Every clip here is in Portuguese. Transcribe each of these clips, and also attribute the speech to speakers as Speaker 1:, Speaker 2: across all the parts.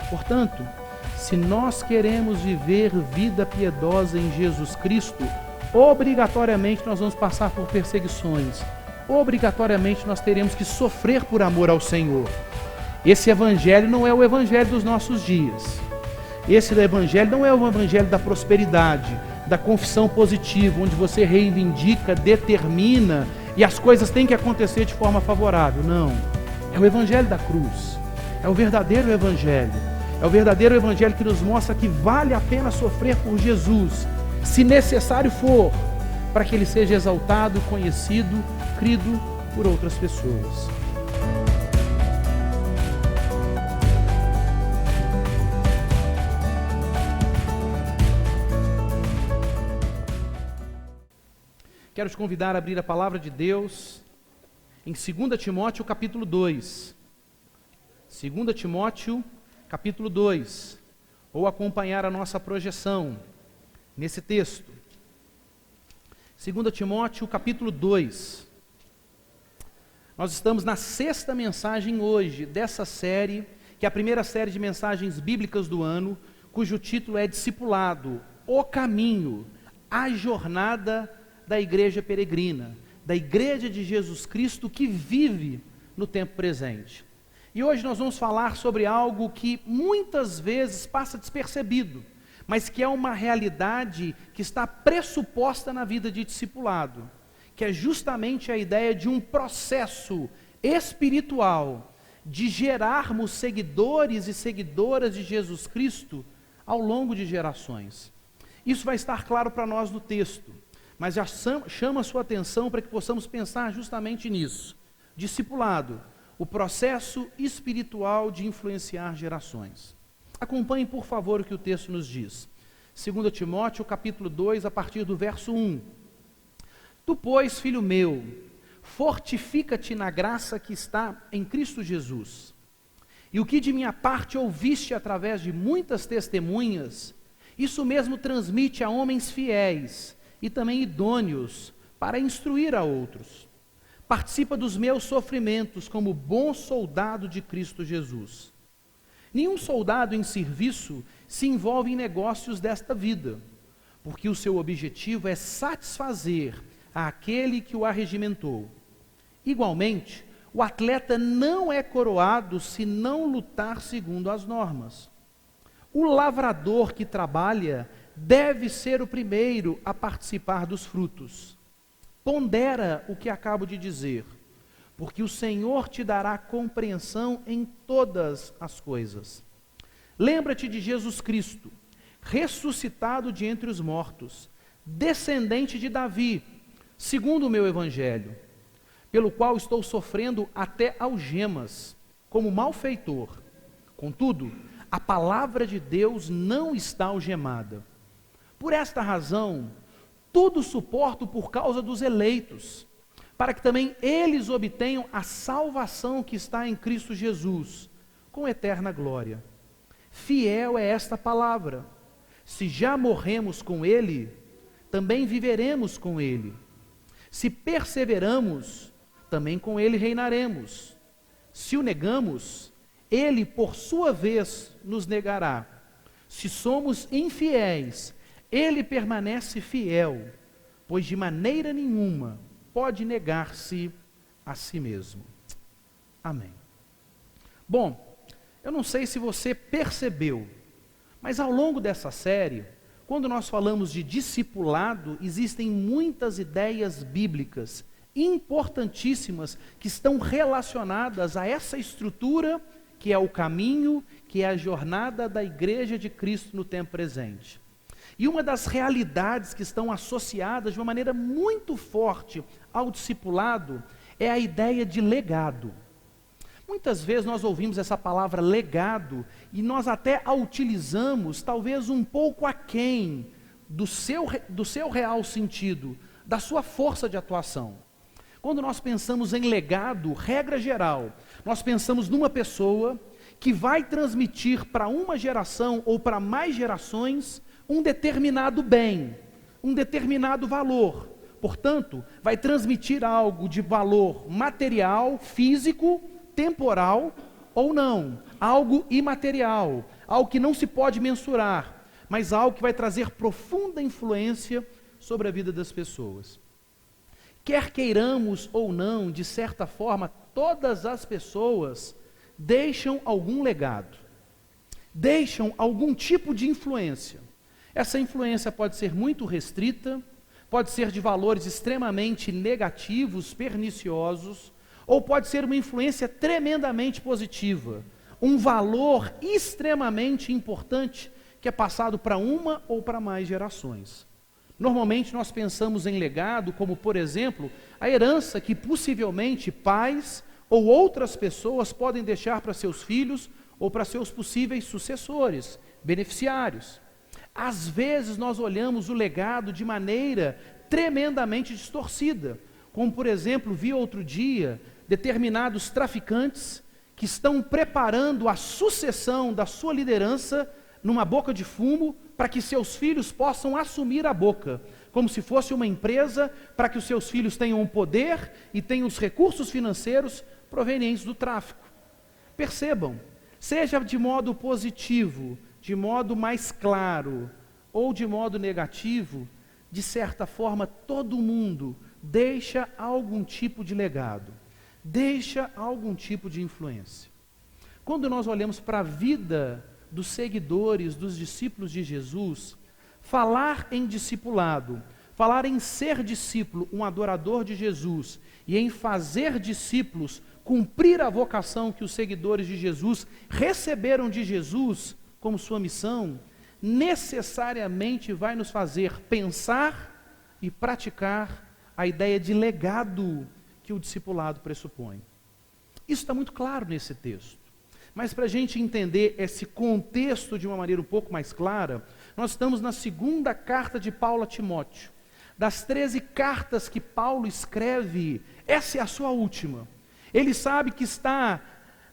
Speaker 1: Portanto, se nós queremos viver vida piedosa em Jesus Cristo, obrigatoriamente nós vamos passar por perseguições. Obrigatoriamente nós teremos que sofrer por amor ao Senhor. Esse evangelho não é o evangelho dos nossos dias. Esse evangelho não é o evangelho da prosperidade, da confissão positiva, onde você reivindica, determina e as coisas têm que acontecer de forma favorável. Não. É o evangelho da cruz. É o verdadeiro evangelho. É o verdadeiro evangelho que nos mostra que vale a pena sofrer por Jesus, se necessário for, para que ele seja exaltado, conhecido, crido por outras pessoas. Quero te convidar a abrir a palavra de Deus em 2 Timóteo capítulo 2. 2 Timóteo capítulo 2, ou acompanhar a nossa projeção nesse texto. 2 Timóteo capítulo 2. Nós estamos na 6ª mensagem hoje dessa série, que é a primeira série de mensagens bíblicas do ano, cujo título é Discipulado, o caminho, a jornada da igreja peregrina, da igreja de Jesus Cristo que vive no tempo presente. E hoje nós vamos falar sobre algo que muitas vezes passa despercebido, mas que é uma realidade que está pressuposta na vida de discipulado, que é justamente a ideia de um processo espiritual de gerarmos seguidores e seguidoras de Jesus Cristo ao longo de gerações. Isso vai estar claro para nós no texto, mas já chama a sua atenção para que possamos pensar justamente nisso. Discipulado, o processo espiritual de influenciar gerações. Acompanhe, por favor, o que o texto nos diz. 2 Timóteo, capítulo 2, a partir do verso 1. Tu, pois, filho meu, fortifica-te na graça que está em Cristo Jesus. E o que de minha parte ouviste através de muitas testemunhas, isso mesmo transmite a homens fiéis e também idôneos para instruir a outros. Participa dos meus sofrimentos como bom soldado de Cristo Jesus. Nenhum soldado em serviço se envolve em negócios desta vida, porque o seu objetivo é satisfazer àquele que o arregimentou. Igualmente, o atleta não é coroado se não lutar segundo as normas. O lavrador que trabalha deve ser o primeiro a participar dos frutos. Pondera o que acabo de dizer, porque o Senhor te dará compreensão em todas as coisas. Lembra-te de Jesus Cristo, ressuscitado de entre os mortos, descendente de Davi, segundo o meu evangelho, pelo qual estou sofrendo até algemas, como malfeitor. Contudo, a palavra de Deus não está algemada. Por esta razão, tudo suporto por causa dos eleitos, para que também eles obtenham a salvação que está em Cristo Jesus, com eterna glória. Fiel é esta palavra. Se já morremos com Ele, também viveremos com Ele. Se perseveramos, também com Ele reinaremos. Se o negamos, Ele, por sua vez, nos negará. Se somos infiéis, Ele permanece fiel, pois de maneira nenhuma pode negar-se a si mesmo. Amém. Bom, eu não sei se você percebeu, mas ao longo dessa série, quando nós falamos de discipulado, existem muitas ideias bíblicas importantíssimas que estão relacionadas a essa estrutura que é o caminho, que é a jornada da igreja de Cristo no tempo presente. E uma das realidades que estão associadas de uma maneira muito forte ao discipulado é a ideia de legado. Muitas vezes nós ouvimos essa palavra legado e nós até a utilizamos talvez um pouco aquém do seu real sentido, da sua força de atuação. Quando nós pensamos em legado, regra geral, nós pensamos numa pessoa que vai transmitir para uma geração ou para mais gerações um determinado bem, um determinado valor. Portanto, vai transmitir algo de valor material, físico, temporal ou não, algo imaterial, algo que não se pode mensurar, mas algo que vai trazer profunda influência sobre a vida das pessoas. Quer queiramos ou não, de certa forma, todas as pessoas deixam algum legado, deixam algum tipo de influência. Essa influência pode ser muito restrita, pode ser de valores extremamente negativos, perniciosos, ou pode ser uma influência tremendamente positiva, um valor extremamente importante que é passado para uma ou para mais gerações. Normalmente nós pensamos em legado como, por exemplo, a herança que possivelmente pais ou outras pessoas podem deixar para seus filhos ou para seus possíveis sucessores, beneficiários. Às vezes nós olhamos o legado de maneira tremendamente distorcida, como por exemplo, vi outro dia determinados traficantes que estão preparando a sucessão da sua liderança numa boca de fumo para que seus filhos possam assumir a boca, como se fosse uma empresa, para que os seus filhos tenham o poder e tenham os recursos financeiros provenientes do tráfico. Percebam, seja de modo positivo, de modo mais claro, ou de modo negativo, de certa forma todo mundo deixa algum tipo de legado, deixa algum tipo de influência. Quando nós olhamos para a vida dos seguidores, dos discípulos de Jesus, falar em discipulado, falar em ser discípulo, um adorador de Jesus, e em fazer discípulos, cumprir a vocação que os seguidores de Jesus receberam de Jesus como sua missão, necessariamente vai nos fazer pensar e praticar a ideia de legado que o discipulado pressupõe. Isso está muito claro nesse texto. Mas para a gente entender esse contexto de uma maneira um pouco mais clara, nós estamos na segunda carta de Paulo a Timóteo. Das 13 cartas que Paulo escreve, essa é a sua última. Ele sabe que está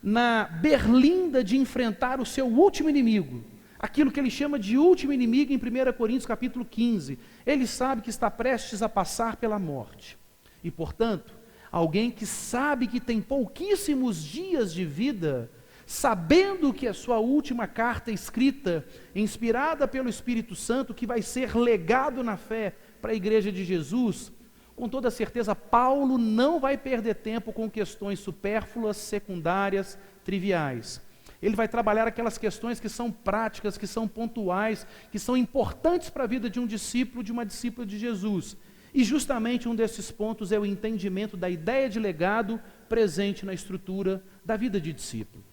Speaker 1: na berlinda de enfrentar o seu último inimigo, aquilo que ele chama de último inimigo em 1 Coríntios capítulo 15. Ele sabe que está prestes a passar pela morte. E, portanto, alguém que sabe que tem pouquíssimos dias de vida, sabendo que a sua última carta escrita, inspirada pelo Espírito Santo, que vai ser legado na fé para a igreja de Jesus, com toda certeza Paulo não vai perder tempo com questões supérfluas, secundárias, triviais. Ele vai trabalhar aquelas questões que são práticas, que são pontuais, que são importantes para a vida de um discípulo, de uma discípula de Jesus. E justamente um desses pontos é o entendimento da ideia de legado presente na estrutura da vida de discípulo.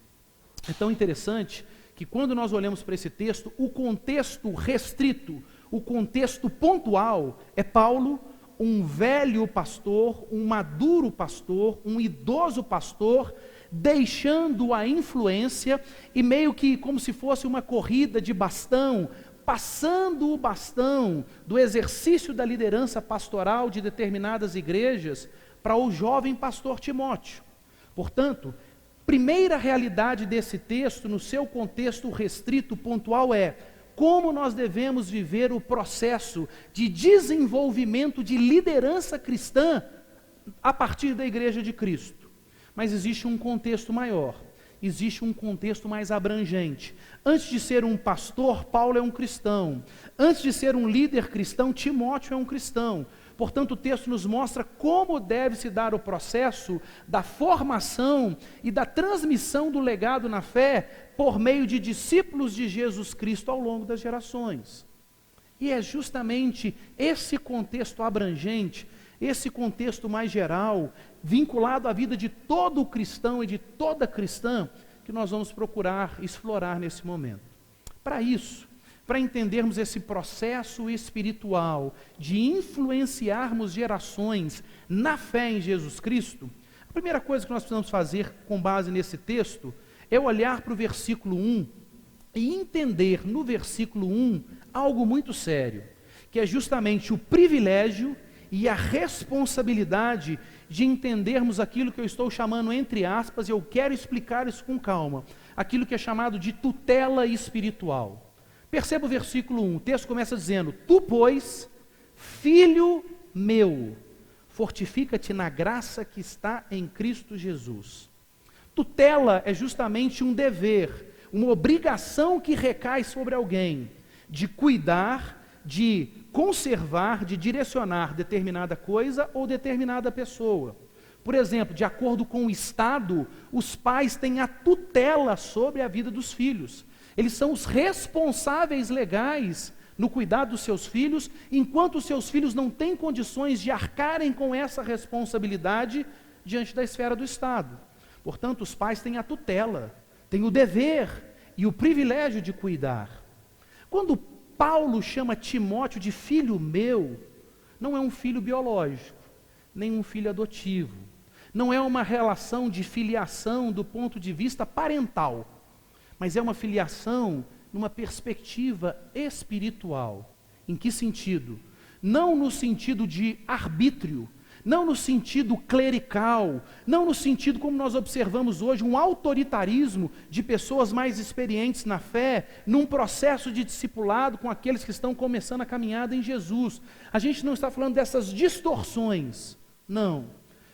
Speaker 1: É tão interessante que quando nós olhamos para esse texto, o contexto restrito, o contexto pontual é Paulo, um velho pastor, um maduro pastor, um idoso pastor, deixando a influência e meio que como se fosse uma corrida de bastão, passando o bastão do exercício da liderança pastoral de determinadas igrejas para o jovem pastor Timóteo. Portanto, primeira realidade desse texto, no seu contexto restrito, pontual, é como nós devemos viver o processo de desenvolvimento de liderança cristã a partir da igreja de Cristo. Mas existe um contexto maior, existe um contexto mais abrangente. Antes de ser um pastor, Paulo é um cristão. Antes de ser um líder cristão, Timóteo é um cristão. Portanto, o texto nos mostra como deve se dar o processo da formação e da transmissão do legado na fé por meio de discípulos de Jesus Cristo ao longo das gerações. E é justamente esse contexto abrangente, esse contexto mais geral, vinculado à vida de todo cristão e de toda cristã, que nós vamos procurar explorar nesse momento. Para isso, para entendermos esse processo espiritual de influenciarmos gerações na fé em Jesus Cristo, a primeira coisa que nós precisamos fazer com base nesse texto é olhar para o versículo 1 e entender no versículo 1 algo muito sério, que é justamente o privilégio e a responsabilidade de entendermos aquilo que eu estou chamando, entre aspas, e eu quero explicar isso com calma, aquilo que é chamado de tutela espiritual. Perceba o versículo 1, o texto começa dizendo: Tu, pois, filho meu, fortifica-te na graça que está em Cristo Jesus. Tutela é justamente um dever, uma obrigação que recai sobre alguém, de cuidar, de conservar, de direcionar determinada coisa ou determinada pessoa. Por exemplo, de acordo com o Estado, os pais têm a tutela sobre a vida dos filhos. Eles são os responsáveis legais no cuidado dos seus filhos, enquanto os seus filhos não têm condições de arcarem com essa responsabilidade diante da esfera do Estado. Portanto, os pais têm a tutela, têm o dever e o privilégio de cuidar. Quando Paulo chama Timóteo de filho meu, não é um filho biológico, nem um filho adotivo. Não é uma relação de filiação do ponto de vista parental, mas é uma filiação numa perspectiva espiritual. Em que sentido? Não no sentido de arbítrio, não no sentido clerical, não no sentido como nós observamos hoje, um autoritarismo de pessoas mais experientes na fé, num processo de discipulado com aqueles que estão começando a caminhada em Jesus. A gente não está falando dessas distorções, não.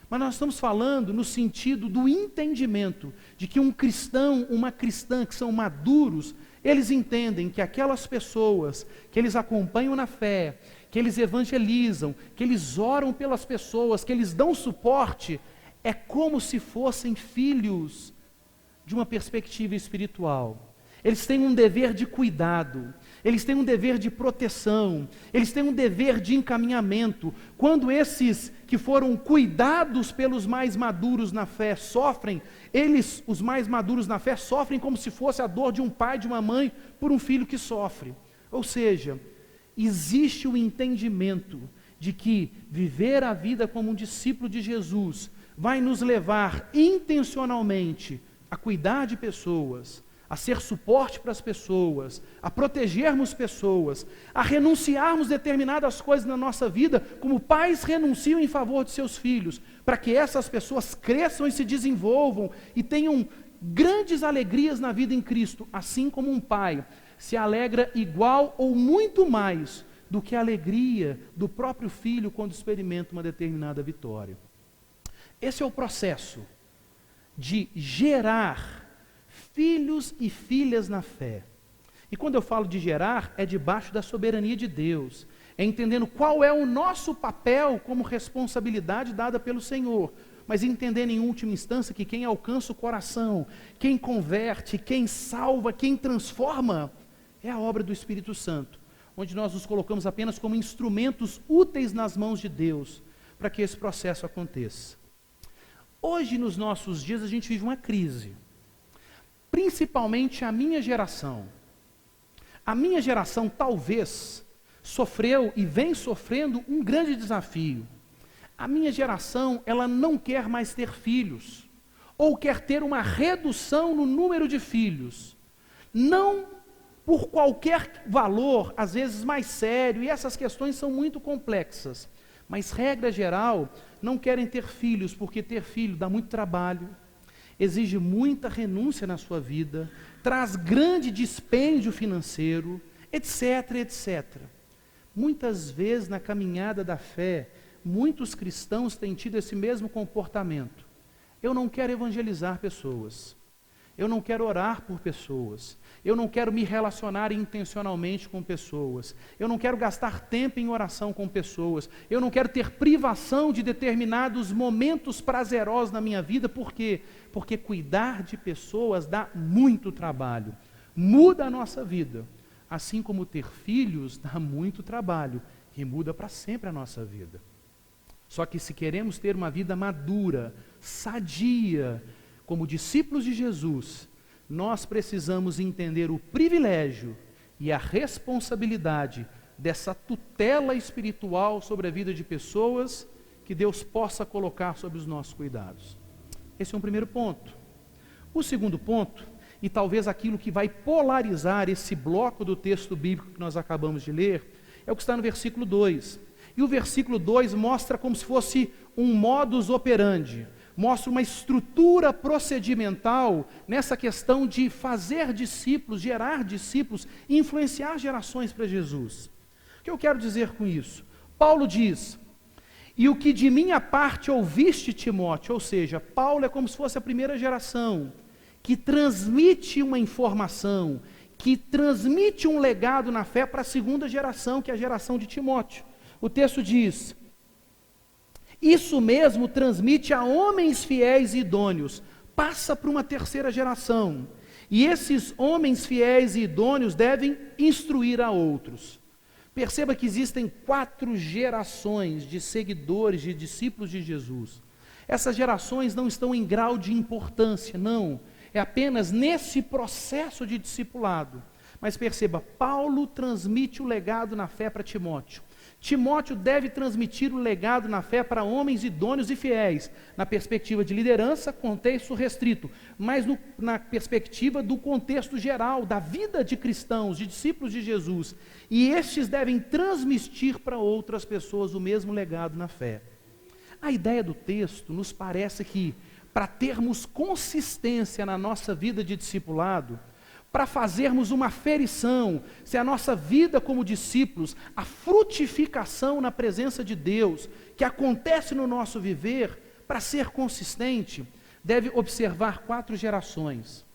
Speaker 1: Mas nós estamos falando no sentido do entendimento de que um cristão, uma cristã que são maduros, eles entendem que aquelas pessoas que eles acompanham na fé, que eles evangelizam, que eles oram pelas pessoas, que eles dão suporte, é como se fossem filhos de uma perspectiva espiritual. Eles têm um dever de cuidado, eles têm um dever de proteção, eles têm um dever de encaminhamento. Quando esses que foram cuidados pelos mais maduros na fé sofrem, eles, os mais maduros na fé, sofrem como se fosse a dor de um pai, de uma mãe, por um filho que sofre. Ou seja, existe o entendimento de que viver a vida como um discípulo de Jesus vai nos levar intencionalmente a cuidar de pessoas, a ser suporte para as pessoas, a protegermos pessoas, a renunciarmos determinadas coisas na nossa vida, como pais renunciam em favor de seus filhos, para que essas pessoas cresçam e se desenvolvam e tenham grandes alegrias na vida em Cristo, assim como um pai se alegra igual ou muito mais do que a alegria do próprio filho quando experimenta uma determinada vitória. Esse é o processo de gerar filhos e filhas na fé. E quando eu falo de gerar, é debaixo da soberania de Deus, é entendendo qual é o nosso papel como responsabilidade dada pelo Senhor, mas entendendo em última instância que quem alcança o coração, quem converte, quem salva, quem transforma, é a obra do Espírito Santo, onde nós nos colocamos apenas como instrumentos úteis nas mãos de Deus, para que esse processo aconteça. Hoje, nos nossos dias, a gente vive uma crise. Principalmente a minha geração. A minha geração talvez sofreu e vem sofrendo um grande desafio. A minha geração, ela não quer mais ter filhos, ou quer ter uma redução no número de filhos. Não por qualquer valor, às vezes mais sério, e essas questões são muito complexas. Mas, regra geral, não querem ter filhos, porque ter filho dá muito trabalho, exige muita renúncia na sua vida, traz grande dispêndio financeiro, etc, etc. Muitas vezes na caminhada da fé, muitos cristãos têm tido esse mesmo comportamento. Eu não quero evangelizar pessoas, eu não quero orar por pessoas, eu não quero me relacionar intencionalmente com pessoas, eu não quero gastar tempo em oração com pessoas, eu não quero ter privação de determinados momentos prazerosos na minha vida. Por quê? Porque cuidar de pessoas dá muito trabalho, muda a nossa vida, assim como ter filhos dá muito trabalho e muda para sempre a nossa vida. Só que se queremos ter uma vida madura, sadia, como discípulos de Jesus, nós precisamos entender o privilégio e a responsabilidade dessa tutela espiritual sobre a vida de pessoas que Deus possa colocar sob os nossos cuidados. Esse é um primeiro ponto. O segundo ponto, e talvez aquilo que vai polarizar esse bloco do texto bíblico que nós acabamos de ler, é o que está no versículo 2. E o versículo 2 mostra como se fosse um modus operandi, mostra uma estrutura procedimental nessa questão de fazer discípulos, gerar discípulos, influenciar gerações para Jesus. O que eu quero dizer com isso? Paulo diz: E o que de minha parte ouviste, Timóteo, ou seja, Paulo é como se fosse a primeira geração, que transmite uma informação, que transmite um legado na fé para a segunda geração, que é a geração de Timóteo. O texto diz: isso mesmo transmite a homens fiéis e idôneos, passa para uma terceira geração, e esses homens fiéis e idôneos devem instruir a outros. Perceba que existem 4 gerações de seguidores, de discípulos de Jesus. Essas gerações não estão em grau de importância, não. É apenas nesse processo de discipulado. Mas perceba, Paulo transmite o legado na fé para Timóteo. Timóteo deve transmitir o legado na fé para homens idôneos e fiéis, na perspectiva de liderança, contexto restrito, mas na perspectiva do contexto geral, da vida de cristãos, de discípulos de Jesus. E estes devem transmitir para outras pessoas o mesmo legado na fé. A ideia do texto nos parece que, para termos consistência na nossa vida de discipulado, para fazermos uma aferição, se a nossa vida como discípulos, a frutificação na presença de Deus, que acontece no nosso viver, para ser consistente, deve observar 4 gerações.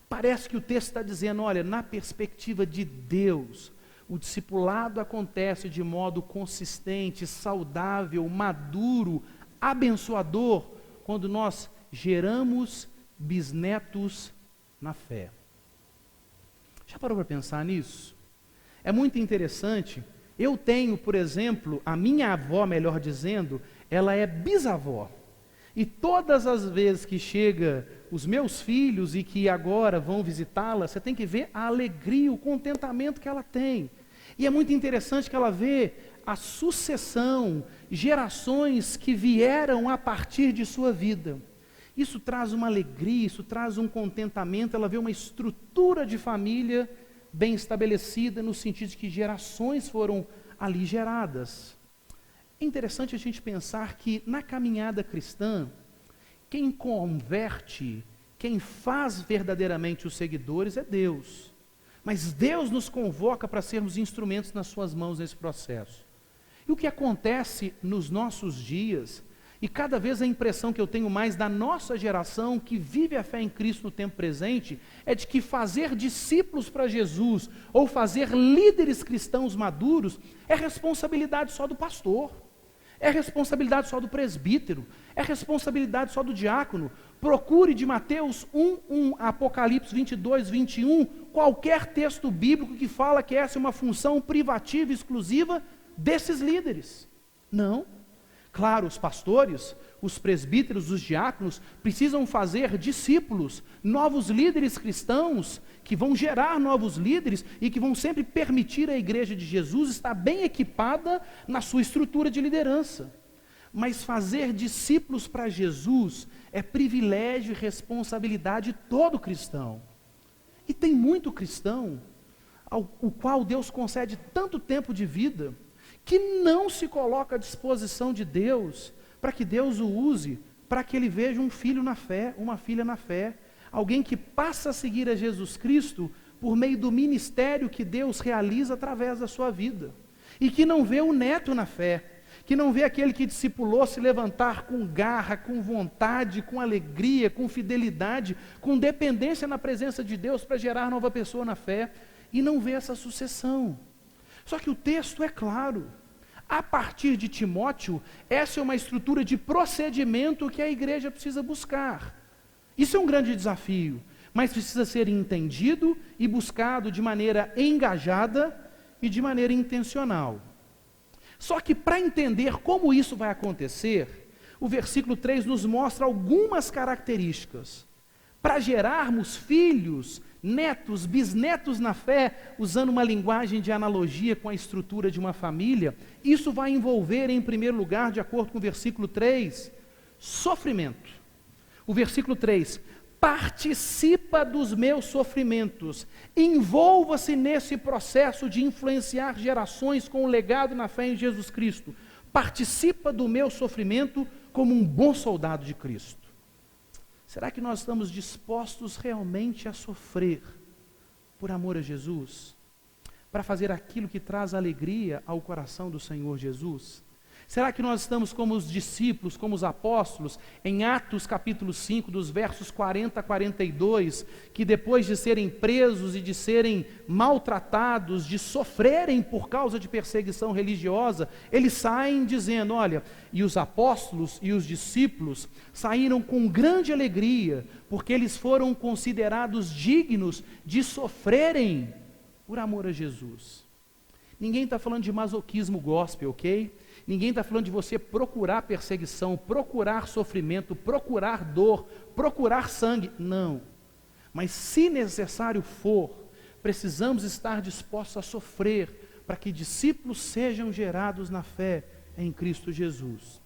Speaker 1: Parece que o texto está dizendo, olha, na perspectiva de Deus, o discipulado acontece de modo consistente, saudável, maduro, abençoador, quando nós geramos bisnetos na fé. Já parou para pensar nisso? É muito interessante. Eu tenho, por exemplo, a minha avó, melhor dizendo, ela é bisavó. E todas as vezes que chega os meus filhos e que agora vão visitá-la, você tem que ver a alegria, o contentamento que ela tem. E é muito interessante que ela vê a sucessão, gerações que vieram a partir de sua vida. Isso traz uma alegria, isso traz um contentamento, ela vê uma estrutura de família bem estabelecida, no sentido de que gerações foram ali geradas. É interessante a gente pensar que na caminhada cristã, quem converte, quem faz verdadeiramente os seguidores é Deus. Mas Deus nos convoca para sermos instrumentos nas suas mãos nesse processo. E o que acontece nos nossos dias, e cada vez a impressão que eu tenho mais da nossa geração que vive a fé em Cristo no tempo presente, é de que fazer discípulos para Jesus, ou fazer líderes cristãos maduros, é responsabilidade só do pastor, é responsabilidade só do presbítero, é responsabilidade só do diácono. Procure de Mateus 1, Apocalipse 22, 21, qualquer texto bíblico que fala que essa é uma função privativa, exclusiva desses líderes. Não. Claro, os pastores, os presbíteros, os diáconos precisam fazer discípulos, novos líderes cristãos, que vão gerar novos líderes e que vão sempre permitir à igreja de Jesus estar bem equipada na sua estrutura de liderança. Mas fazer discípulos para Jesus é privilégio e responsabilidade de todo cristão. E tem muito cristão, o qual Deus concede tanto tempo de vida, que não se coloca à disposição de Deus, para que Deus o use, para que ele veja um filho na fé, uma filha na fé, alguém que passa a seguir a Jesus Cristo, por meio do ministério que Deus realiza através da sua vida, e que não vê o neto na fé, que não vê aquele que discipulou se levantar com garra, com vontade, com alegria, com fidelidade, com dependência na presença de Deus para gerar nova pessoa na fé, e não vê essa sucessão. Só que o texto é claro. A partir de Timóteo, essa é uma estrutura de procedimento que a igreja precisa buscar. Isso é um grande desafio, mas precisa ser entendido e buscado de maneira engajada e de maneira intencional. Só que para entender como isso vai acontecer, o versículo 3 nos mostra algumas características. Para gerarmos filhos, netos, bisnetos na fé, usando uma linguagem de analogia com a estrutura de uma família, isso vai envolver, em primeiro lugar, de acordo com o versículo 3, sofrimento. O versículo 3, participa dos meus sofrimentos, envolva-se nesse processo de influenciar gerações com o legado na fé em Jesus Cristo, participa do meu sofrimento como um bom soldado de Cristo. Será que nós estamos dispostos realmente a sofrer por amor a Jesus? Para fazer aquilo que traz alegria ao coração do Senhor Jesus? Será que nós estamos como os discípulos, como os apóstolos, em Atos capítulo 5, dos versos 40 a 42, que depois de serem presos e de serem maltratados, de sofrerem por causa de perseguição religiosa, eles saem dizendo, olha, e os apóstolos e os discípulos saíram com grande alegria, porque eles foram considerados dignos de sofrerem por amor a Jesus. Ninguém está falando de masoquismo gospel, ok? Ninguém está falando de você procurar perseguição, procurar sofrimento, procurar dor, procurar sangue. Não. Mas se necessário for, precisamos estar dispostos a sofrer para que discípulos sejam gerados na fé em Cristo Jesus.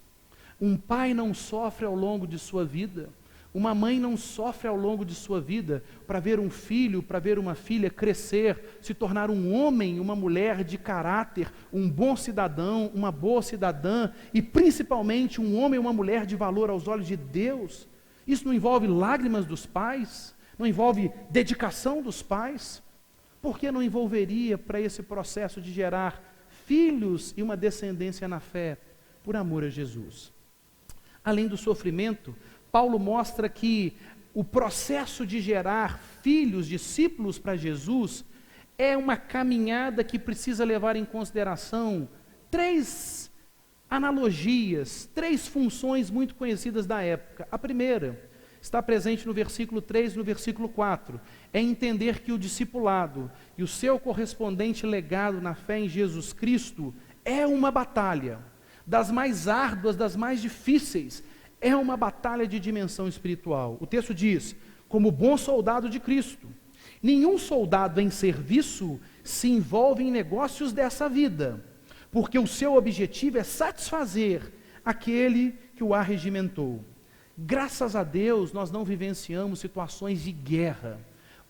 Speaker 1: Um pai não sofre ao longo de sua vida. Uma mãe não sofre ao longo de sua vida para ver um filho, para ver uma filha crescer, se tornar um homem, uma mulher de caráter, um bom cidadão, uma boa cidadã e principalmente um homem e uma mulher de valor aos olhos de Deus. Isso não envolve lágrimas dos pais, não envolve dedicação dos pais. Por que não envolveria para esse processo de gerar filhos e uma descendência na fé por amor a Jesus? Além do sofrimento, Paulo mostra que o processo de gerar filhos, discípulos para Jesus, é uma caminhada que precisa levar em consideração 3 analogias, 3 funções muito conhecidas da época. A primeira está presente no versículo 3 e no versículo 4. É entender que o discipulado e o seu correspondente legado na fé em Jesus Cristo é uma batalha, das mais árduas, das mais difíceis. É uma batalha de dimensão espiritual. O texto diz, como bom soldado de Cristo, nenhum soldado em serviço se envolve em negócios dessa vida, porque o seu objetivo é satisfazer aquele que o arregimentou. Graças a Deus, nós não vivenciamos situações de guerra,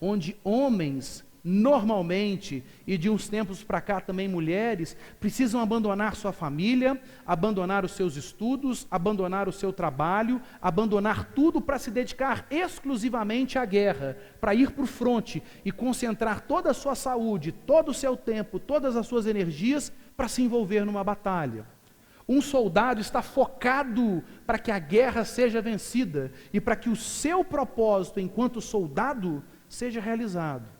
Speaker 1: onde homens, normalmente, e de uns tempos para cá também mulheres, precisam abandonar sua família, abandonar os seus estudos, abandonar o seu trabalho, abandonar tudo para se dedicar exclusivamente à guerra, para ir para o fronte e concentrar toda a sua saúde, todo o seu tempo, todas as suas energias para se envolver numa batalha. Um soldado está focado para que a guerra seja vencida e para que o seu propósito enquanto soldado seja realizado.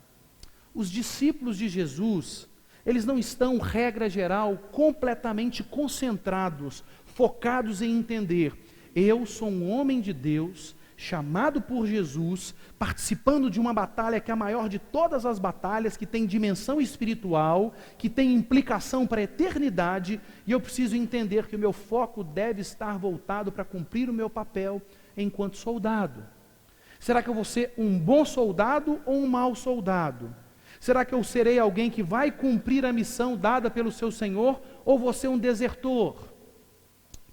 Speaker 1: Os discípulos de Jesus, eles não estão, regra geral, completamente concentrados, focados em entender, eu sou um homem de Deus, chamado por Jesus, participando de uma batalha que é a maior de todas as batalhas, que tem dimensão espiritual, que tem implicação para a eternidade, e eu preciso entender que o meu foco deve estar voltado para cumprir o meu papel enquanto soldado. Será que eu vou ser um bom soldado ou um mau soldado? Será que eu serei alguém que vai cumprir a missão dada pelo seu Senhor, ou vou ser um desertor?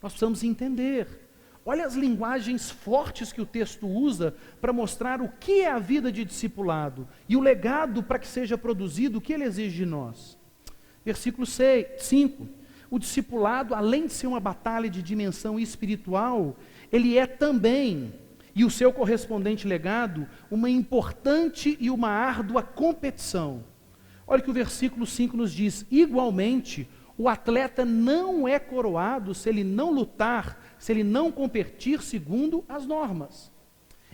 Speaker 1: Nós precisamos entender. Olha as linguagens fortes que o texto usa para mostrar o que é a vida de discipulado e o legado para que seja produzido, o que ele exige de nós. Versículo 5. O discipulado, além de ser uma batalha de dimensão espiritual, ele é também, e o seu correspondente legado, uma importante e uma árdua competição. Olha o que o versículo 5 nos diz, igualmente, o atleta não é coroado se ele não lutar, se ele não competir segundo as normas.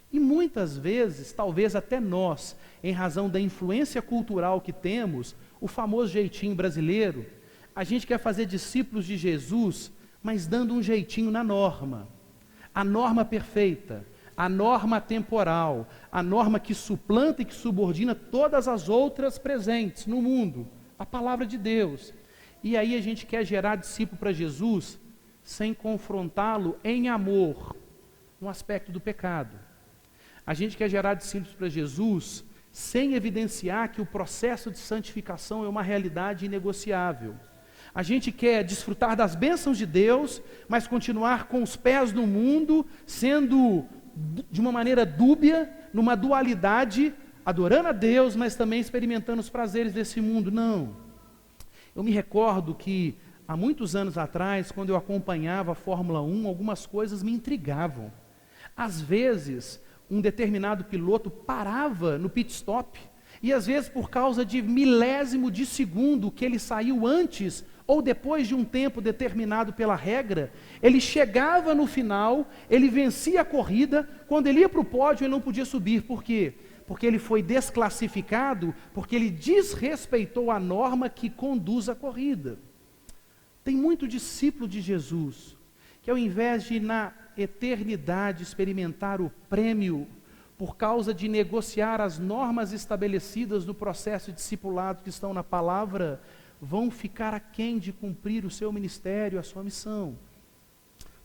Speaker 1: E muitas vezes, talvez até nós, em razão da influência cultural que temos, o famoso jeitinho brasileiro, a gente quer fazer discípulos de Jesus, mas dando um jeitinho na norma. A norma perfeita, a norma temporal, a norma que suplanta e que subordina todas as outras presentes no mundo, a palavra de Deus. E aí a gente quer gerar discípulo para Jesus, sem confrontá-lo em amor, no aspecto do pecado. A gente quer gerar discípulos para Jesus, sem evidenciar que o processo de santificação é uma realidade inegociável. A gente quer desfrutar das bênçãos de Deus, mas continuar com os pés no mundo, sendo de uma maneira dúbia, numa dualidade, adorando a Deus, mas também experimentando os prazeres desse mundo. Não. Eu me recordo que, há muitos anos atrás, quando eu acompanhava a Fórmula 1, algumas coisas me intrigavam. Às vezes, um determinado piloto parava no pit stop, E às vezes por causa de milésimo de segundo que ele saiu antes ou depois de um tempo determinado pela regra, ele chegava no final, ele vencia a corrida, quando ele ia para o pódio ele não podia subir. Por quê? Porque ele foi desclassificado, porque ele desrespeitou a norma que conduz a corrida. Tem muito discípulo de Jesus, que ao invés de na eternidade experimentar o prêmio, por causa de negociar as normas estabelecidas no processo de discipulado que estão na palavra, vão ficar aquém de cumprir o seu ministério, a sua missão.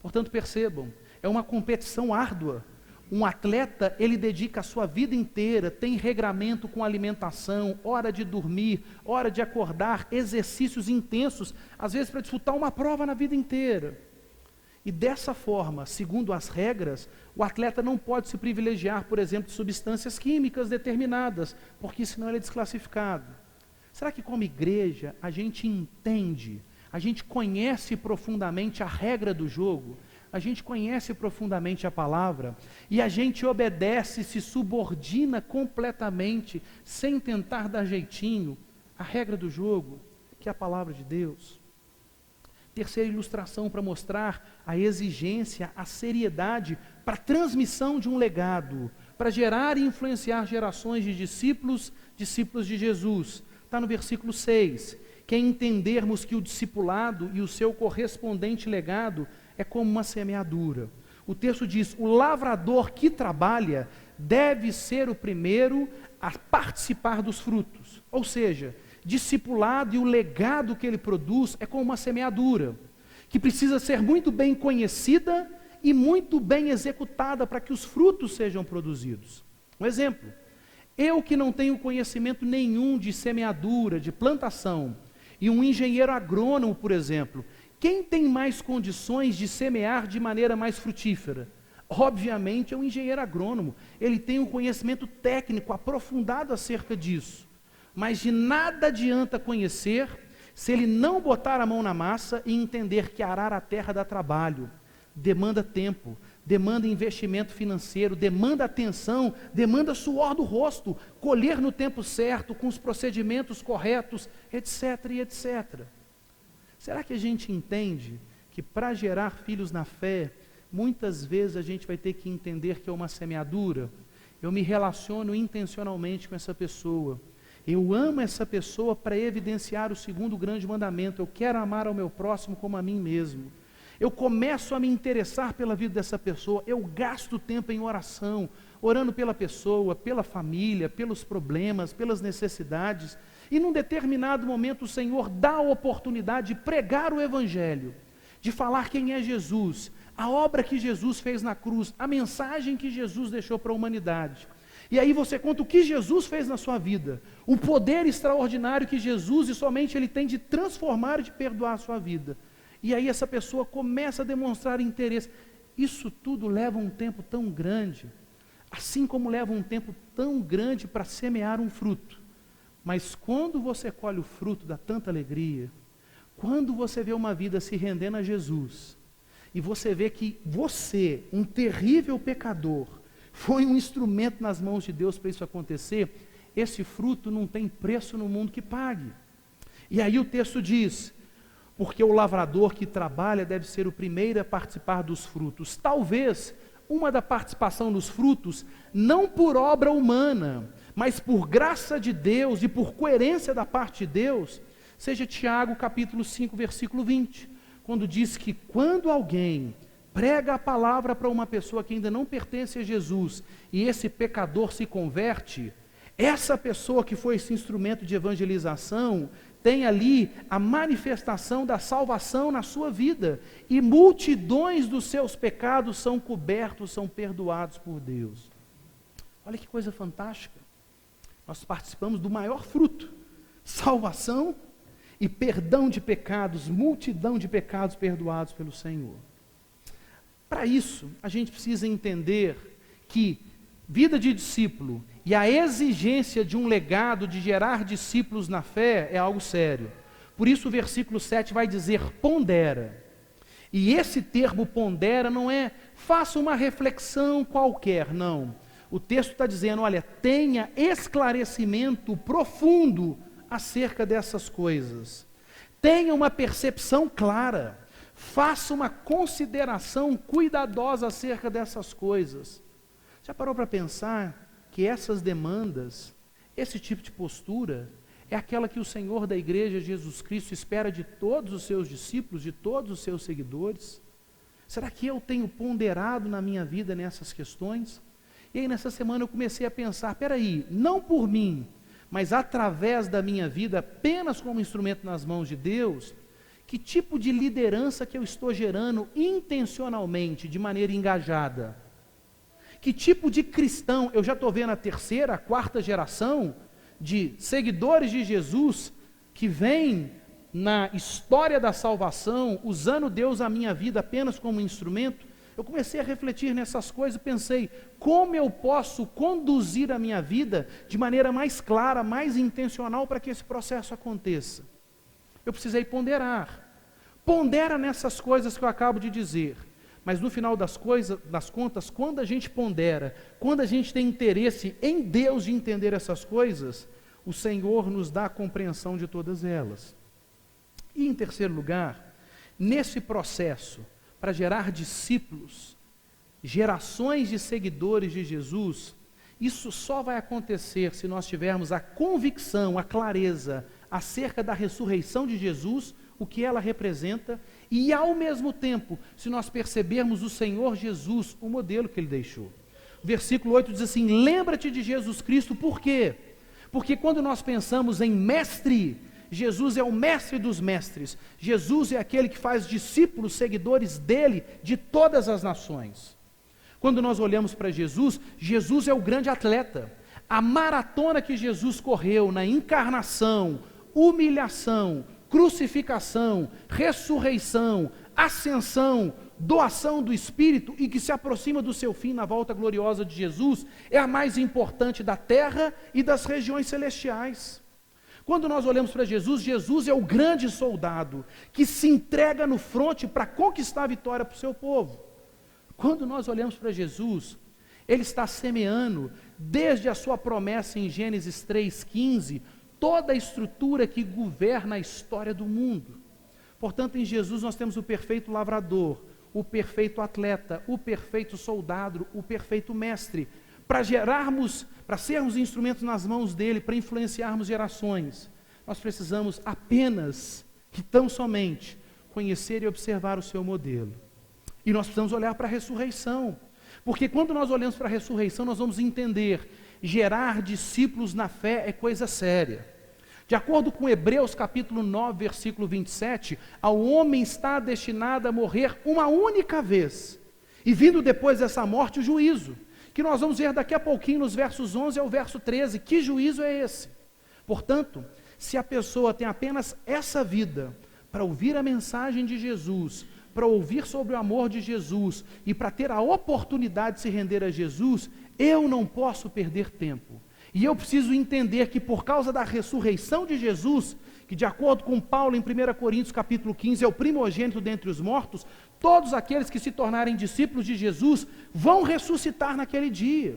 Speaker 1: Portanto, percebam, é uma competição árdua. Um atleta, ele dedica a sua vida inteira, tem regramento com alimentação, hora de dormir, hora de acordar, exercícios intensos, às vezes para disputar uma prova na vida inteira. E dessa forma, segundo as regras, o atleta não pode se privilegiar, por exemplo, de substâncias químicas determinadas, porque senão ele é desclassificado. Será que como igreja a gente entende, a gente conhece profundamente a regra do jogo, a gente conhece profundamente a palavra, e a gente obedece, se subordina completamente, sem tentar dar jeitinho, a regra do jogo, que é a palavra de Deus? Terceira ilustração para mostrar a exigência, a seriedade para a transmissão de um legado, para gerar e influenciar gerações de discípulos de Jesus. Está no versículo 6, que é entendermos que o discipulado e o seu correspondente legado é como uma semeadura. O texto diz, o lavrador que trabalha deve ser o primeiro a participar dos frutos. Ou seja, discipulado e o legado que ele produz é como uma semeadura, que precisa ser muito bem conhecida e muito bem executada para que os frutos sejam produzidos. Um exemplo, eu que não tenho conhecimento nenhum de semeadura, de plantação, e um engenheiro agrônomo, por exemplo, quem tem mais condições de semear de maneira mais frutífera? Obviamente é um engenheiro agrônomo, ele tem um conhecimento técnico aprofundado acerca disso, mas de nada adianta conhecer, se ele não botar a mão na massa e entender que arar a terra dá trabalho, demanda tempo, demanda investimento financeiro, demanda atenção, demanda suor do rosto, colher no tempo certo, com os procedimentos corretos, etc. e etc. Será que a gente entende que para gerar filhos na fé, muitas vezes a gente vai ter que entender que é uma semeadura? Eu me relaciono intencionalmente com essa pessoa, eu amo essa pessoa para evidenciar o segundo grande mandamento, eu quero amar ao meu próximo como a mim mesmo. Eu começo a me interessar pela vida dessa pessoa, eu gasto tempo em oração, orando pela pessoa, pela família, pelos problemas, pelas necessidades, e num determinado momento o Senhor dá a oportunidade de pregar o Evangelho, de falar quem é Jesus, a obra que Jesus fez na cruz, a mensagem que Jesus deixou para a humanidade. E aí você conta o que Jesus fez na sua vida, o poder extraordinário que Jesus e somente Ele tem de transformar e de perdoar a sua vida. E aí essa pessoa começa a demonstrar interesse. Isso tudo leva um tempo tão grande, assim como leva um tempo tão grande para semear um fruto. Mas quando você colhe o fruto da tanta alegria, quando você vê uma vida se rendendo a Jesus, e você vê que você, um terrível pecador, foi um instrumento nas mãos de Deus para isso acontecer, esse fruto não tem preço no mundo que pague. E aí o texto diz, porque o lavrador que trabalha deve ser o primeiro a participar dos frutos. Talvez uma da participação dos frutos, não por obra humana, mas por graça de Deus e por coerência da parte de Deus, seja Tiago capítulo 5, versículo 20, quando diz que quando alguém prega a palavra para uma pessoa que ainda não pertence a Jesus, e esse pecador se converte, essa pessoa que foi esse instrumento de evangelização, tem ali a manifestação da salvação na sua vida, e multidões dos seus pecados são cobertos, são perdoados por Deus. Olha que coisa fantástica, nós participamos do maior fruto, salvação e perdão de pecados, multidão de pecados perdoados pelo Senhor. Para isso, a gente precisa entender que vida de discípulo e a exigência de um legado de gerar discípulos na fé é algo sério. Por isso o versículo 7 vai dizer pondera. E esse termo pondera não é faça uma reflexão qualquer, não. O texto está dizendo, olha, tenha esclarecimento profundo acerca dessas coisas. Tenha uma percepção clara. Faça uma consideração cuidadosa acerca dessas coisas. Já parou para pensar que essas demandas, esse tipo de postura, é aquela que o Senhor da Igreja Jesus Cristo espera de todos os seus discípulos, de todos os seus seguidores? Será que eu tenho ponderado na minha vida nessas questões? E aí nessa semana eu comecei a pensar, peraí, não por mim, mas através da minha vida, apenas como instrumento nas mãos de Deus, que tipo de liderança que eu estou gerando intencionalmente, de maneira engajada? Que tipo de cristão, eu já estou vendo a terceira, a quarta geração de seguidores de Jesus, que vem na história da salvação, usando Deus a minha vida apenas como instrumento. Eu comecei a refletir nessas coisas e pensei, como eu posso conduzir a minha vida de maneira mais clara, mais intencional para que esse processo aconteça? Eu precisei ponderar. Pondera nessas coisas que eu acabo de dizer. Mas no final das contas, quando a gente pondera, quando a gente tem interesse em Deus de entender essas coisas, o Senhor nos dá a compreensão de todas elas. E em terceiro lugar, nesse processo, para gerar discípulos, gerações de seguidores de Jesus, isso só vai acontecer se nós tivermos a convicção, a clareza acerca da ressurreição de Jesus, o que ela representa, e ao mesmo tempo, se nós percebermos o Senhor Jesus, o modelo que Ele deixou. Versículo 8 diz assim, lembra-te de Jesus Cristo, por quê? Porque quando nós pensamos em mestre, Jesus é o mestre dos mestres, Jesus é aquele que faz discípulos, seguidores dele, de todas as nações. Quando nós olhamos para Jesus, Jesus é o grande atleta, a maratona que Jesus correu na encarnação, humilhação, crucificação, ressurreição, ascensão, doação do Espírito e que se aproxima do seu fim na volta gloriosa de Jesus, é a mais importante da terra e das regiões celestiais. Quando nós olhamos para Jesus, Jesus é o grande soldado que se entrega no fronte para conquistar a vitória para o seu povo. Quando nós olhamos para Jesus, Ele está semeando, desde a sua promessa em Gênesis 3,15, toda a estrutura que governa a história do mundo. Portanto, em Jesus nós temos o perfeito lavrador, o perfeito atleta, o perfeito soldado, o perfeito mestre, para sermos instrumentos nas mãos dele, para influenciarmos gerações. Nós precisamos apenas, que tão somente, conhecer e observar o seu modelo. E nós precisamos olhar para a ressurreição, porque quando nós olhamos para a ressurreição, nós vamos entender, gerar discípulos na fé é coisa séria. De acordo com Hebreus capítulo 9, versículo 27, ao homem está destinado a morrer uma única vez, e vindo depois dessa morte o juízo, que nós vamos ver daqui a pouquinho nos versos 11 ao verso 13, que juízo é esse? Portanto, se a pessoa tem apenas essa vida, para ouvir a mensagem de Jesus, para ouvir sobre o amor de Jesus, e para ter a oportunidade de se render a Jesus, eu não posso perder tempo. E eu preciso entender que por causa da ressurreição de Jesus, que de acordo com Paulo em 1 Coríntios capítulo 15, é o primogênito dentre os mortos, todos aqueles que se tornarem discípulos de Jesus vão ressuscitar naquele dia.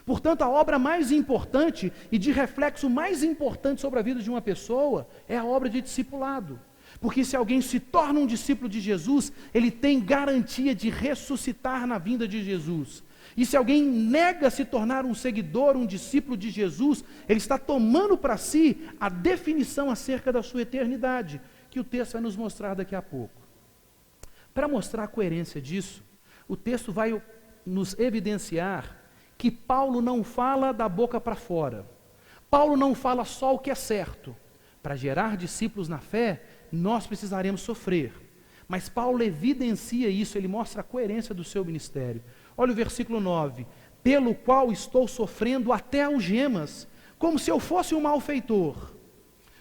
Speaker 1: Portanto, a obra mais importante e de reflexo mais importante sobre a vida de uma pessoa é a obra de discipulado. Porque se alguém se torna um discípulo de Jesus, ele tem garantia de ressuscitar na vinda de Jesus. E se alguém nega se tornar um seguidor, um discípulo de Jesus, ele está tomando para si a definição acerca da sua eternidade, que o texto vai nos mostrar daqui a pouco. Para mostrar a coerência disso, o texto vai nos evidenciar que Paulo não fala da boca para fora. Paulo não fala só o que é certo. Para gerar discípulos na fé, nós precisaremos sofrer. Mas Paulo evidencia isso, ele mostra a coerência do seu ministério. Olha o versículo 9, pelo qual estou sofrendo até algemas, como se eu fosse um malfeitor.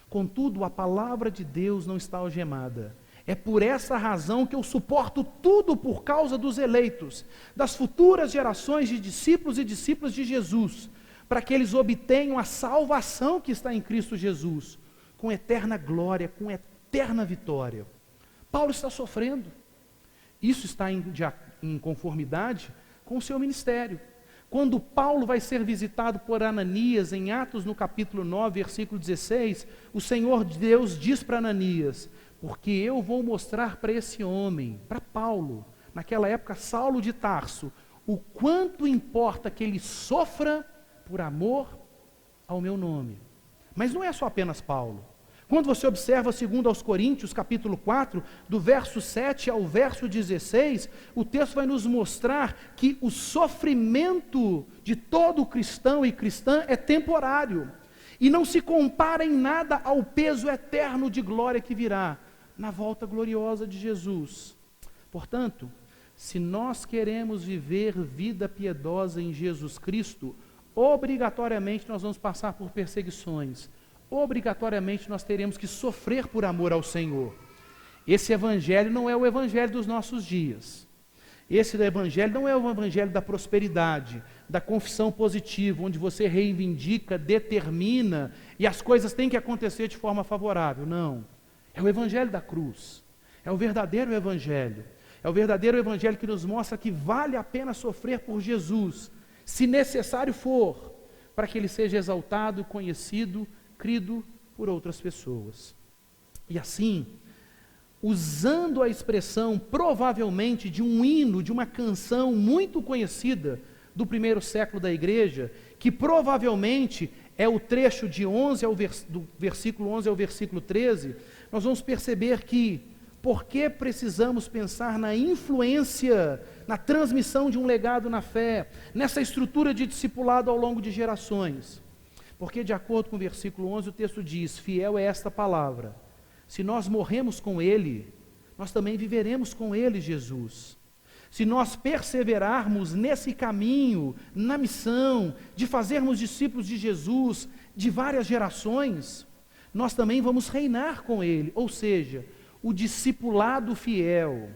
Speaker 1: Contudo, a palavra de Deus não está algemada. É por essa razão que eu suporto tudo por causa dos eleitos, das futuras gerações de discípulos e discípulas de Jesus, para que eles obtenham a salvação que está em Cristo Jesus, com eterna glória, com eterna vitória. Paulo está sofrendo. Isso está em conformidade com o seu ministério. quando Paulo vai ser visitado por Ananias, em Atos no capítulo 9, versículo 16, o Senhor Deus diz para Ananias: porque eu vou mostrar para esse homem, para Paulo, naquela época Saulo de Tarso, o quanto importa que ele sofra por amor ao meu nome. Mas não é só apenas Paulo. Quando você observa 2 aos Coríntios, capítulo 4, do verso 7 ao verso 16, o texto vai nos mostrar que o sofrimento de todo cristão e cristã é temporário, e não se compara em nada ao peso eterno de glória que virá na volta gloriosa de Jesus. Portanto, se nós queremos viver vida piedosa em Jesus Cristo, obrigatoriamente nós vamos passar por perseguições, obrigatoriamente nós teremos que sofrer por amor ao Senhor. Esse evangelho não é o evangelho dos nossos dias. Esse evangelho não é o evangelho da prosperidade, da confissão positiva, onde você reivindica, determina, e as coisas têm que acontecer de forma favorável. Não. É o evangelho da cruz. É o verdadeiro evangelho. É o verdadeiro evangelho que nos mostra que vale a pena sofrer por Jesus, se necessário for, para que ele seja exaltado, conhecido, crido por outras pessoas. E assim, usando a expressão provavelmente de um hino, de uma canção muito conhecida do primeiro século da igreja, que provavelmente é o trecho de do versículo 11 ao versículo 13, nós vamos perceber que por que precisamos pensar na influência, na transmissão de um legado na fé, nessa estrutura de discipulado ao longo de gerações? Porque, de acordo com o versículo 11, o texto diz: fiel é esta palavra, se nós morremos com Ele, nós também viveremos com Ele, Jesus. Se nós perseverarmos nesse caminho, na missão, de fazermos discípulos de Jesus, de várias gerações, nós também vamos reinar com Ele. Ou seja, o discipulado fiel,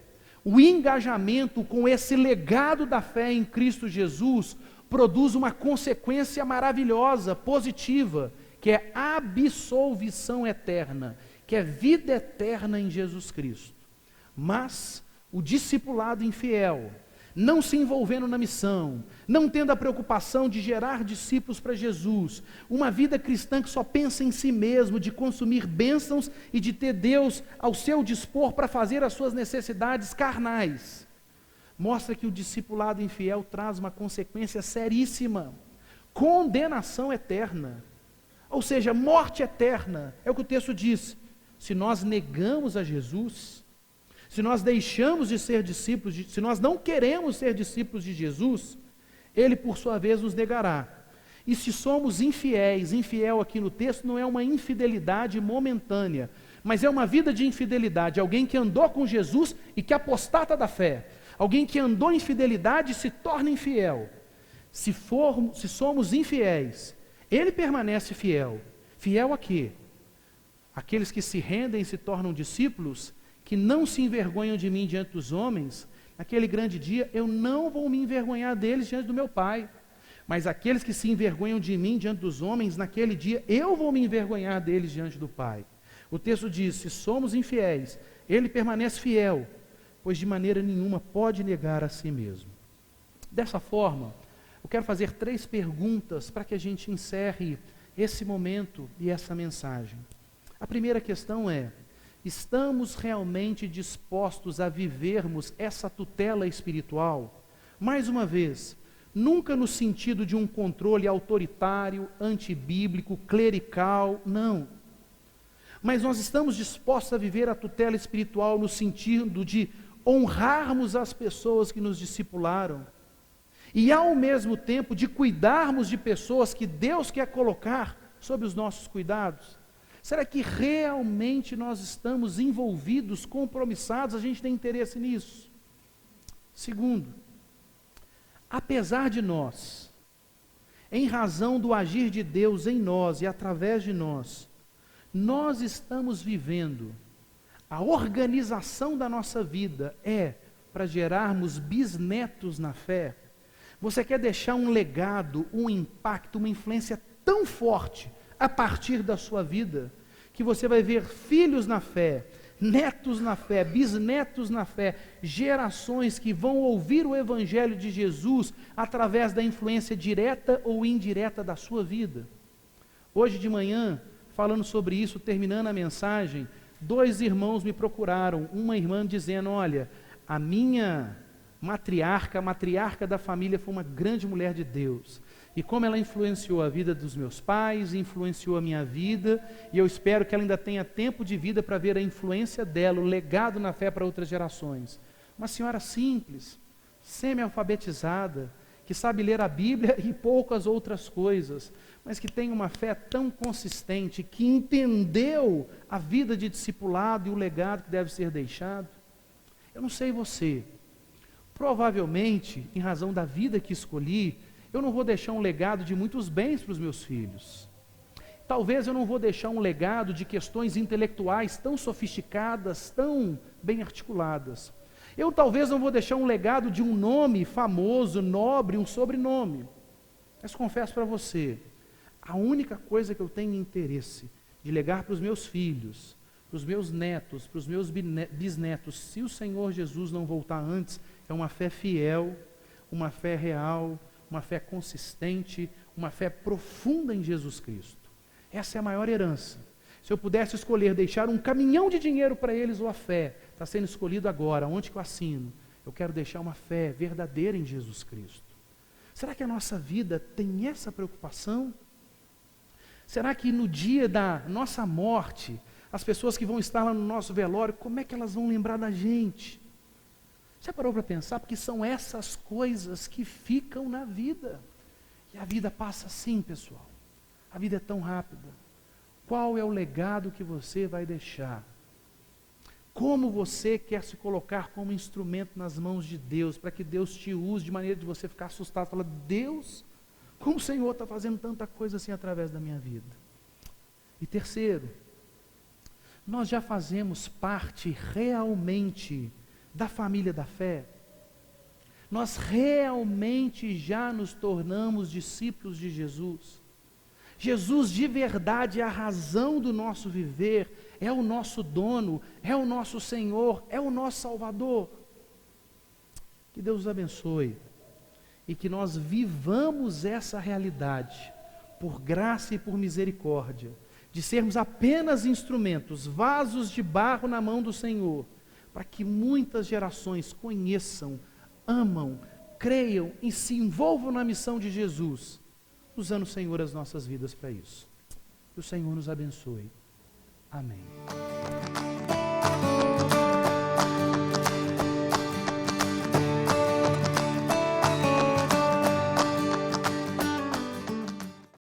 Speaker 1: o engajamento com esse legado da fé em Cristo Jesus, produz uma consequência maravilhosa, positiva, que é absolvição eterna, que é vida eterna em Jesus Cristo. Mas o discipulado infiel, não se envolvendo na missão, não tendo a preocupação de gerar discípulos para Jesus, uma vida cristã que só pensa em si mesmo, de consumir bênçãos e de ter Deus ao seu dispor para fazer as suas necessidades carnais, mostra que o discipulado infiel traz uma consequência seríssima: condenação eterna, ou seja, morte eterna. É o que o texto diz. Se nós negamos a Jesus, se nós deixamos de ser discípulos, se nós não queremos ser discípulos de Jesus, Ele por sua vez nos negará. E se somos infiéis, infiel aqui no texto não é uma infidelidade momentânea, mas é uma vida de infidelidade, alguém que andou com Jesus e que apostata da fé, alguém que andou em fidelidade e se torna infiel. Se somos infiéis, Ele permanece fiel. Fiel a quê? Aqueles que se rendem e se tornam discípulos, que não se envergonham de mim diante dos homens, naquele grande dia eu não vou me envergonhar deles diante do meu Pai. Mas aqueles que se envergonham de mim diante dos homens, naquele dia eu vou me envergonhar deles diante do Pai. O texto diz: se somos infiéis, Ele permanece fiel, pois de maneira nenhuma pode negar a si mesmo. Dessa forma, eu quero fazer 3 perguntas para que a gente encerre esse momento e essa mensagem. A primeira questão é: estamos realmente dispostos a vivermos essa tutela espiritual? Mais uma vez, nunca no sentido de um controle autoritário, antibíblico, clerical, não. Mas nós estamos dispostos a viver a tutela espiritual no sentido de honrarmos as pessoas que nos discipularam e, ao mesmo tempo, de cuidarmos de pessoas que Deus quer colocar sob os nossos cuidados? Será que realmente nós estamos envolvidos, compromissados, a gente tem interesse nisso? Segundo, apesar de nós, em razão do agir de Deus em nós e através de nós, nós estamos vivendo, a organização da nossa vida é para gerarmos bisnetos na fé? Você quer deixar um legado, um impacto, uma influência tão forte a partir da sua vida, que você vai ver filhos na fé, netos na fé, bisnetos na fé, gerações que vão ouvir o Evangelho de Jesus através da influência direta ou indireta da sua vida. Hoje de manhã, falando sobre isso, terminando a mensagem, 2 irmãos me procuraram, uma irmã dizendo, olha, a minha matriarca, a matriarca da família foi uma grande mulher de Deus, e como ela influenciou a vida dos meus pais, influenciou a minha vida, e eu espero que ela ainda tenha tempo de vida para ver a influência dela, o legado na fé para outras gerações. Uma senhora simples, semi-alfabetizada, que sabe ler a Bíblia e poucas outras coisas, mas que tem uma fé tão consistente, que entendeu a vida de discipulado e o legado que deve ser deixado. Eu não sei você, provavelmente, em razão da vida que escolhi, eu não vou deixar um legado de muitos bens para os meus filhos. Talvez eu não vou deixar um legado de questões intelectuais tão sofisticadas, tão bem articuladas. Eu talvez não vou deixar um legado de um nome famoso, nobre, um sobrenome. Mas confesso para você, a única coisa que eu tenho interesse de legar para os meus filhos, para os meus netos, para os meus bisnetos, se o Senhor Jesus não voltar antes, é uma fé fiel, uma fé real, uma fé consistente, uma fé profunda em Jesus Cristo. Essa é a maior herança. Se eu pudesse escolher deixar um caminhão de dinheiro para eles, ou a fé, está sendo escolhido agora, onde que eu assino? Eu quero deixar uma fé verdadeira em Jesus Cristo. Será que a nossa vida tem essa preocupação? Será que no dia da nossa morte, as pessoas que vão estar lá no nosso velório, como é que elas vão lembrar da gente? Já parou para pensar? Porque são essas coisas que ficam na vida. E a vida passa assim, pessoal. A vida é tão rápida. Qual é o legado que você vai deixar? Como você quer se colocar como instrumento nas mãos de Deus, para que Deus te use de maneira de você ficar assustado, falar, Deus, como o Senhor está fazendo tanta coisa assim através da minha vida? E terceiro, nós já fazemos parte realmente da família da fé? Nós realmente já nos tornamos discípulos de Jesus? Jesus de verdade é a razão do nosso viver, é o nosso dono, é o nosso Senhor, é o nosso Salvador. Que Deus nos abençoe e que nós vivamos essa realidade, por graça e por misericórdia, de sermos apenas instrumentos, vasos de barro na mão do Senhor, para que muitas gerações conheçam, amam, creiam e se envolvam na missão de Jesus, usando o Senhor as nossas vidas para isso. Que o Senhor nos abençoe. Amém.